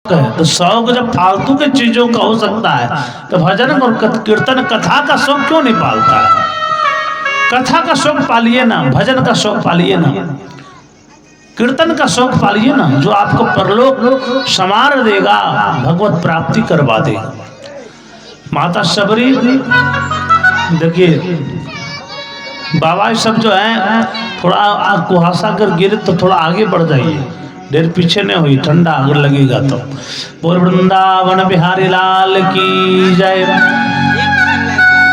तो शौक जब फालतू के चीजों का हो सकता है तो भजन और कीर्तन कथा का शौक क्यों नहीं पालता है? कथा का शौक पालिए ना, भजन का शौक पालिए ना, कीर्तन का शौक पालिए ना, जो आपको परलोक संवार देगा, भगवत प्राप्ति करवा देगा। माता शबरी देखिए, बाबा सब जो है थोड़ा कुहासा कर गिरे तो थोड़ा आगे बढ़ जाइए, देर पीछे नहीं हुई, ठंडा अगर लगेगा तो। बोल वृंदावन बिहारी लाल की जय।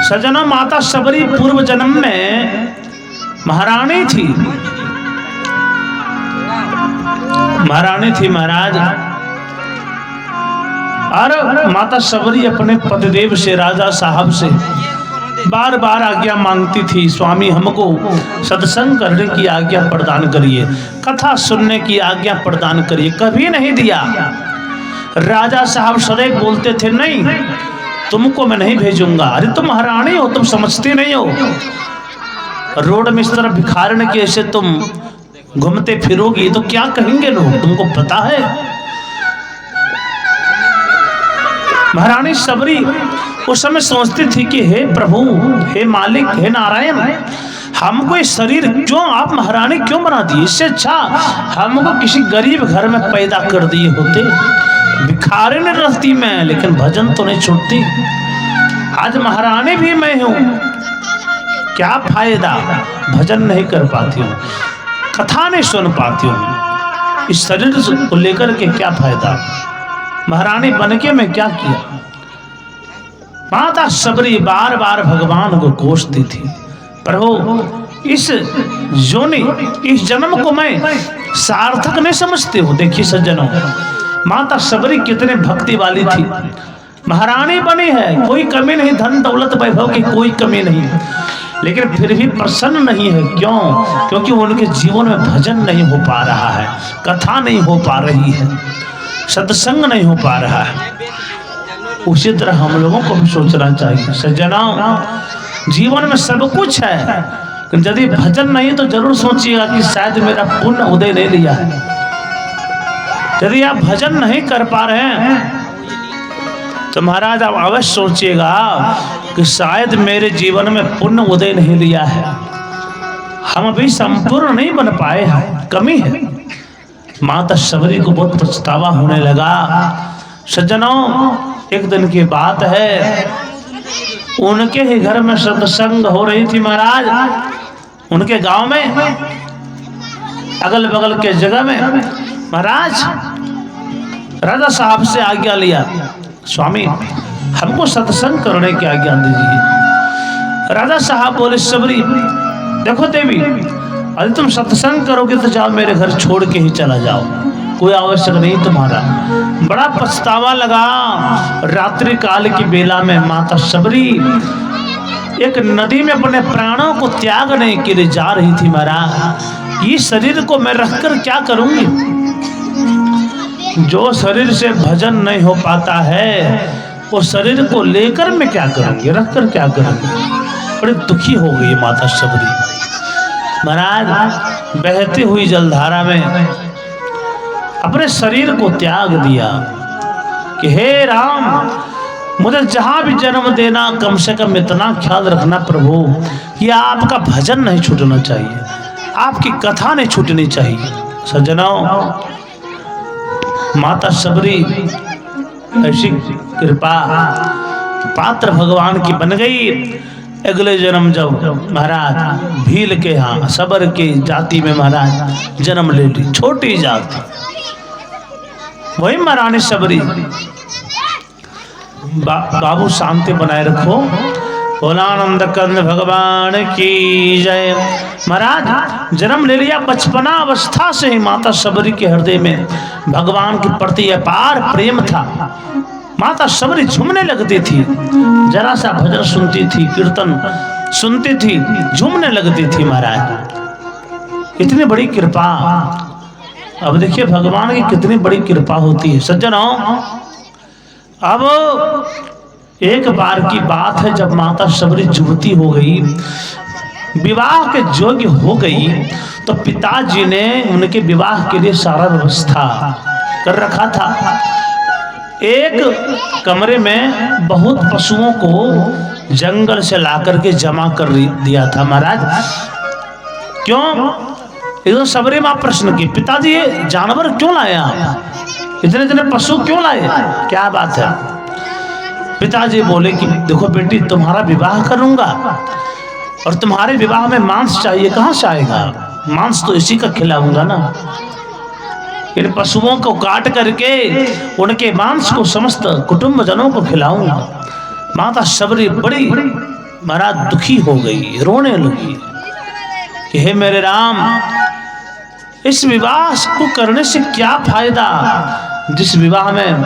सजना, माता शबरी पूर्व जन्म में महारानी थी, महारानी थी महाराज। और माता शबरी अपने पतिदेव से, राजा साहब से बार बार आज्ञा मांगती थी, स्वामी हमको सत्संग करने की आज्ञा प्रदान करिए, कथा सुनने की आज्ञा प्रदान करिए। कभी नहीं दिया। राजा साहब सदैव बोलते थे, नहीं तुमको मैं नहीं भेजूंगा। अरे तुम महारानी हो, तुम समझती नहीं हो, रोड में इस तरह भिखारन के ऐसे तुम घूमते फिरोगी तो क्या कहेंगे लोग, तुमको पता है। महारानी शबरी उस समय सोचती थी कि हे प्रभु, हे मालिक, हे नारायण, हमको ये शरीर क्यों आप महारानी क्यों बना दिए? इससे अच्छा हमको किसी गरीब घर में पैदा कर दिए होते, भिखारी नहीं रहती मैं, लेकिन भजन तो नहीं छूटती। आज महारानी भी मैं हूँ, क्या फायदा, भजन नहीं कर पाती हूँ, कथा नहीं सुन पाती हूँ, इस शरीर को लेकर के क्या फायदा, महारानी बनके मैं क्या किया। माता शबरी बार बार भगवान को कोसती थी, प्रभु इस योनि, इस जन्म को मैं सार्थक नहीं समझती हूँ। देखिए सज्जनों, माता शबरी कितने भक्ति वाली थी, महारानी बनी है, कोई कमी नहीं, धन दौलत वैभव की कोई कमी नहीं, लेकिन फिर भी प्रसन्न नहीं है। क्यों? क्योंकि उनके जीवन में भजन नहीं हो पा रहा है, कथा नहीं हो पा रही है, सत्संग नहीं हो पा रहा है। उसी तरह हम लोगों को भी सोचना चाहिए सज्जनों, जीवन में सब कुछ है, लेकिन यदि भजन नहीं तो जरूर सोचिएगा कि शायद मेरा पुण्य उदय नहीं लिया है। यदि आप भजन नहीं कर पा रहे हैं तो महाराज आप अवश्य सोचिएगा कि शायद मेरे जीवन में पुण्य उदय नहीं लिया है, हम अभी संपूर्ण नहीं बन पाए हैं, कमी है। माता शबरी को बहुत पछतावा होने लगा। सज्जनों, एक दिन की बात है, उनके ही घर में सत्संग हो रही थी महाराज, उनके गांव में, अगल बगल के जगह में। महाराज राजा साहब से आज्ञा लिया, स्वामी हमको सत्संग करने की आज्ञा दीजिए। राजा साहब बोले, शबरी देखो देवी, अरे तुम सत्संग करोगे तो जाओ, मेरे घर छोड़ के ही चला जाओ, कोई आवश्यक नहीं तुम्हारा। बड़ा पछतावा लगा। रात्रि काल की बेला में माता शबरी एक नदी में अपने प्राणों को त्यागने के लिए जा रही थी। महाराज, ये शरीर को मैं रखकर क्या करूंगी? जो शरीर से भजन नहीं हो पाता है, वो शरीर को लेकर मैं क्या करूंगी, रखकर क्या करूंगी? बड़ी दुखी हो गई माता शबरी। महाराज बहती हुई जलधारा में अपने शरीर को त्याग दिया कि हे राम, मुझे जहां भी जन्म देना, कम से कम इतना ख्याल रखना प्रभु कि आपका भजन नहीं छूटना चाहिए, आपकी कथा नहीं छूटनी चाहिए। सज्जनों, माता शबरी ऐसी कृपा पात्र भगवान की बन गई। अगले जन्म जब महाराज भील के यहाँ सबर की जाति में महाराज जन्म ले ली, छोटी जाति, वही महारानी शबरी। बाबू शांति बनाए रखो। भोलानंद कंद भगवान की जय। महाराज जन्म ले लिया, बचपना अवस्था से ही माता शबरी के हृदय में भगवान के प्रति अपार प्रेम था। माता शबरी झूमने लगती थी, जरा सा भजन सुनती थी, कीर्तन सुनती थी, झूमने लगती थी। महाराज इतनी बड़ी कृपा, अब देखिए भगवान की कितनी बड़ी कृपा होती है सज्जनों। अब एक बार की बात है, जब माता शबरी युवती हो गई, विवाह के योग्य हो गई, तो पिताजी ने उनके विवाह के लिए सारा व्यवस्था कर रखा था। एक कमरे में बहुत पशुओं को जंगल से लाकर के जमा कर दिया था महाराज। क्यों? एकदम सबरी माँ प्रश्न की, पिताजी ये जानवर क्यों लाए आप, इतने इतने पशु क्यों लाए, क्या बात है? पिताजी बोले कि देखो बेटी, तुम्हारा विवाह करूंगा और तुम्हारे विवाह में मांस चाहिए, कहाँ से आएगा? मांस तो इसी का खिलाऊंगा ना। इन पशुओं को काट करके उनके मांस को समस्त कुटुंब जनों को खिलाऊंगा। माता सबरी बड़ी महाराज दुखी हो गई, रोने लगी कि हे मेरे राम, इस विवाह को करने से क्या फायदा, जिस विवाह में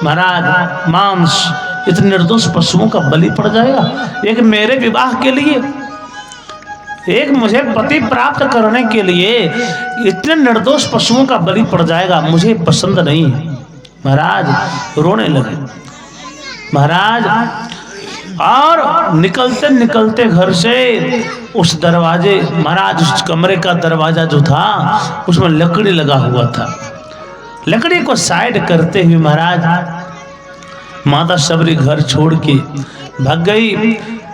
महाराज मांस इतने निर्दोष पशुओं का बलि पड़ जाएगा। एक मेरे विवाह के लिए, एक मुझे पति प्राप्त करने के लिए इतने निर्दोष पशुओं का बलि पड़ जाएगा, मुझे पसंद नहीं। महाराज रोने लगे महाराज। और निकलते निकलते घर से उस दरवाजे, महाराज उस कमरे का दरवाजा जो था उसमें लकड़ी लगा हुआ था, लकड़ी को साइड करते हुए महाराज माता सबरी घर छोड़ के भाग गई।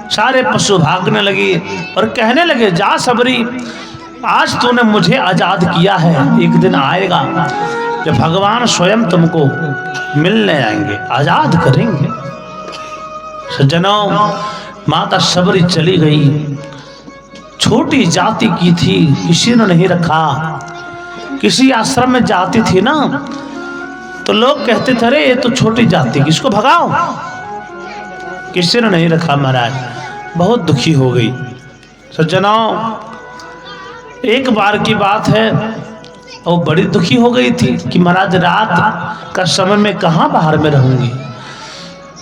सारे पशु भागने लगे और कहने लगे, जा सबरी, आज तूने मुझे आजाद किया है, एक दिन आएगा जब भगवान स्वयं तुमको मिलने आएंगे, आजाद करेंगे। सज्जनों, माता सबरी चली गई। छोटी जाति की थी, किसी ने नहीं रखा। किसी आश्रम में जाती थी ना, तो लोग कहते थे अरे ये तो छोटी जाति, किसको भगाओ, किसी ने नहीं रखा। महाराज बहुत दुखी हो गई। सज्जनों, एक बार की बात है, और बड़ी दुखी हो गई थी कि महाराज रात का समय में कहाँ बाहर में रहूंगी।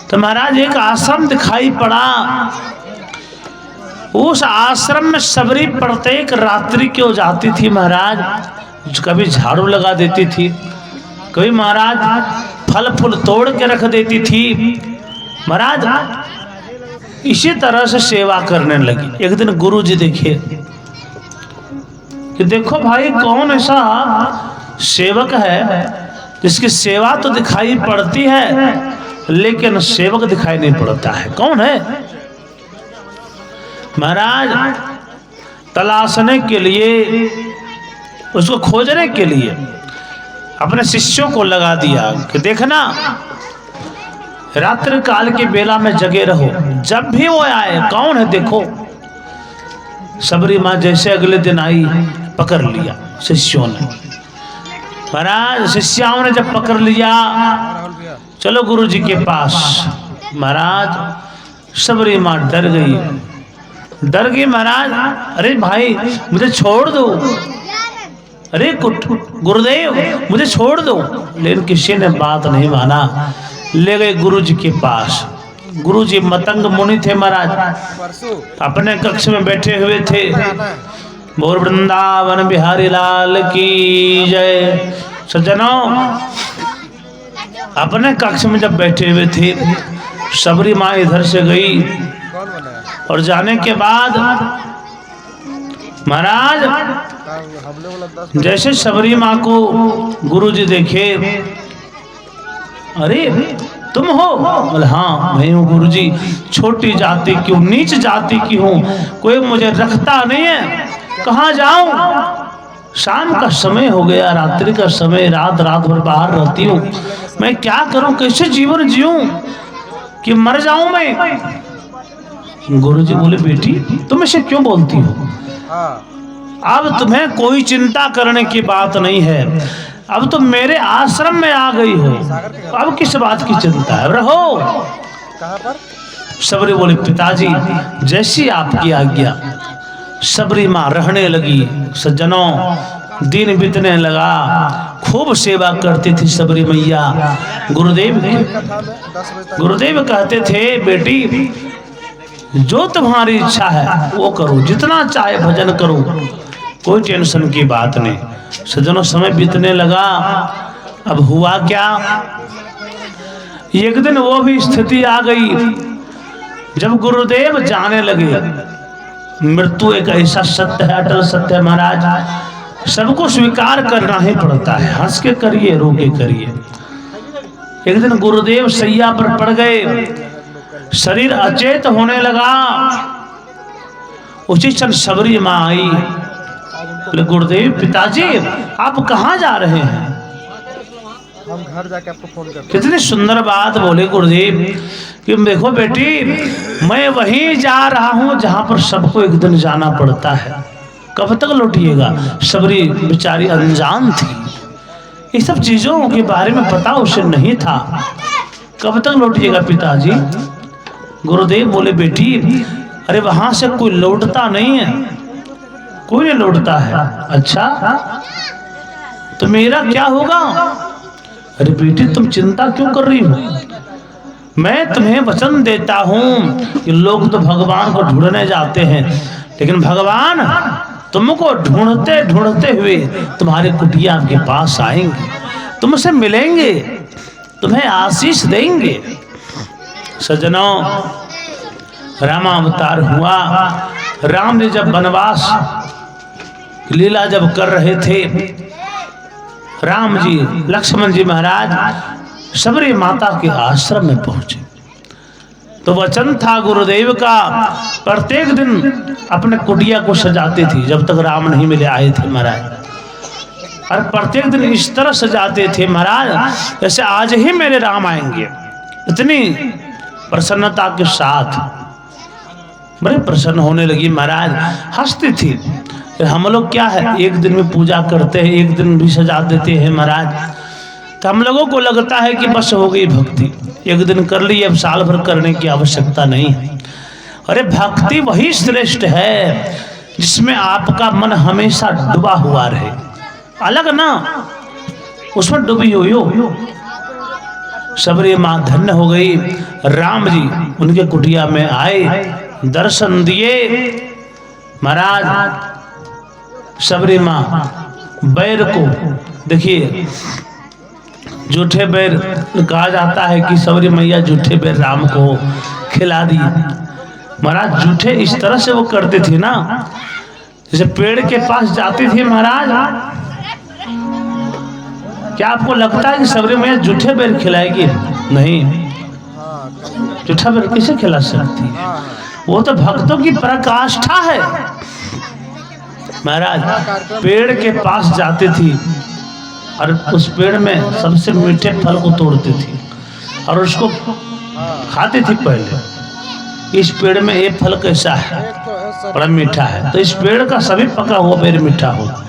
तो महाराज एक आश्रम दिखाई पड़ा। उस आश्रम में सबरी प्रत्येक रात्रि क्यों जाती थी महाराज, कभी झाड़ू लगा देती थी, कभी महाराज फल फूल तोड़ के रख देती थी। महाराज इसी तरह से सेवा करने लगी। एक दिन गुरु जी देखे कि देखो भाई, कौन ऐसा सेवक है जिसकी सेवा तो दिखाई पड़ती है लेकिन सेवक दिखाई नहीं पड़ता है, कौन है? महाराज तलाशने के लिए, उसको खोजने के लिए अपने शिष्यों को लगा दिया कि देखना, रात्रि काल के बेला में जगे रहो, जब भी वो आए कौन है देखो। सबरी माँ जैसे अगले दिन आई, पकड़ लिया शिष्यों ने। महाराज शिष्यों ने जब पकड़ लिया, चलो गुरु जी के पास। महाराज सबरी माँ डर गई महाराज, अरे भाई मुझे छोड़ दो, अरे गुरुदेव मुझे छोड़ दो। लेकिन किसी ने बात नहीं माना, ले गए गुरु जी के पास। गुरु जी मतंग मुनि थे महाराज, अपने कक्ष में बैठे हुए थे। बोल वृंदावन बिहारी लाल की जय। सज्जनों, अपने कक्ष में जब बैठे हुए थे, सबरी माँ इधर से गई और जाने के बाद महाराज जैसे सबरी माँ को गुरु जी देखे, अरे तुम हो? बोले हाँ मैं हूँ गुरु जी, छोटी जाति की हूँ, नीच जाति की हूँ, कोई मुझे रखता नहीं है, कहाँ जाऊं? शाम का समय हो गया, रात्रि का समय, रात भर बाहर रहती हूँ, मैं क्या करूं, कैसे जीवन जीऊं कि मर जाऊं मैं? गुरु जी बोले बेटी तुम इसे क्यों बोलती हो? अब तुम्हें कोई चिंता करने की बात नहीं है, अब तुम मेरे आश्रम में आ गई हो, अब किस बात की चिंता है, रहो। कहाँ पर? सबरी बोले पिताजी जैसी आपकी आज्ञा। सबरी माँ रहने लगी। सज्जनों, दिन बीतने लगा, खूब सेवा करती थी सबरी मैया गुरुदेव की। गुरुदेव कहते थे बेटी जो तुम्हारी इच्छा है वो करो, जितना चाहे भजन करो, कोई टेंशन की बात नहीं। सज्जनों, समय बीतने लगा। अब हुआ क्या, एक दिन वो भी स्थिति आ गई जब गुरुदेव जाने लगे। मृत्यु एक ऐसा सत्य है, अटल सत्य है महाराज, सबको स्वीकार करना ही पड़ता है, हंस के करिए रो के करिए। एक दिन गुरुदेव सैया पर पड़ गए, शरीर अचेत होने लगा। उसी क्षण शबरी माँ आई, बोले गुरुदेव पिताजी आप कहाँ जा रहे हैं? हम घर जाके आपको फोन करते हैं। कितनी सुंदर बात बोले गुरुदेव कि देखो बेटी, मैं वहीं जा रहा हूँ जहाँ पर सबको एक दिन जाना पड़ता है। कब तक लौटिएगा? शबरी बेचारी अनजान थी, ये सब चीजों के बारे में पता उसे नहीं था। कब तक लौटिएगा पिताजी? गुरुदेव बोले बेटी, अरे वहां से कोई लौटता नहीं है, कोई नहीं लौटता है। अच्छा तो मेरा क्या होगा? अरे बेटी तुम चिंता क्यों कर रही हो? मैं तुम्हें वचन देता हूं कि लोग तो भगवान को ढूंढने जाते हैं, लेकिन भगवान तुमको ढूंढते ढूंढते हुए तुम्हारे कुटिया के पास आएंगे, तुमसे मिलेंगे, तुम्हें आशीष देंगे। सज्जनों, रामावतार हुआ। राम जी जब वनवास लीला जब कर रहे थे, राम जी लक्ष्मण जी महाराज शबरी माता के आश्रम में पहुंचे। तो वचन था गुरुदेव का, प्रत्येक दिन अपने कुटिया को सजाते थे जब तक राम नहीं मिले आए थे महाराज। और प्रत्येक दिन इस तरह सजाते थे महाराज जैसे आज ही मेरे राम आएंगे। इतनी प्रसन्नता के साथ बड़े प्रसन्न होने लगी महाराज, हंसती थी। हम लोग क्या है, एक दिन में पूजा करते हैं, एक दिन भी सजा देते हैं महाराज, तो हम लोगों को लगता है कि बस हो गई भक्ति, एक दिन कर ली, अब साल भर करने की आवश्यकता नहीं है। अरे भक्ति वही श्रेष्ठ है जिसमें आपका मन हमेशा डूबा हुआ रहे, अलग ना उसमें डूबी हुई हो। शबरी माँ धन्य हो गई। राम जी उनके कुटिया में आए, दर्शन दिए महाराज। शबरी माँ बैर को देखिए, जूठे बैर कहा जाता है कि शबरी मैया जूठे बैर राम को खिला दी महाराज। जूठे इस तरह से वो करते थे ना, जैसे पेड़ के पास जाती थी महाराज। क्या आपको लगता है कि शबरी मैया जूठे बैर खिलाएगी? नहीं, जूठा बैर किसे खिला सकती है? वो तो भक्तों की पराकाष्ठा है महाराज। पेड़ के पास जाती थी और उस पेड़ में सबसे मीठे फल को तोड़ती थी और उसको खाती थी। पहले इस पेड़ में ये फल कैसा है, बड़ा मीठा है, तो इस पेड़ का सभी पका हुआ बैर मीठा होगा।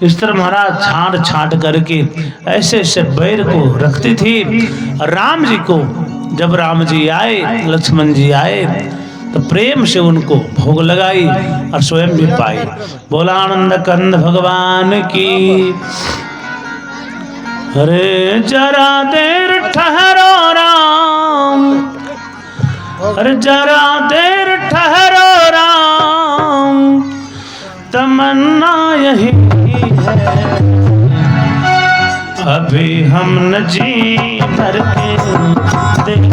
इस तरह महाराज छांट छांट करके ऐसे ऐसे बैर को रखती थी। राम जी को जब राम जी आए, लक्ष्मण जी आए, तो प्रेम से उनको भोग लगाई और स्वयं भी पाई। बोला आनंद कंद भगवान की। अरे जरा देर ठहरो राम, अरे जरा देर ठहरो राम, तमन्ना यही है, अभी हम न जी भर के देख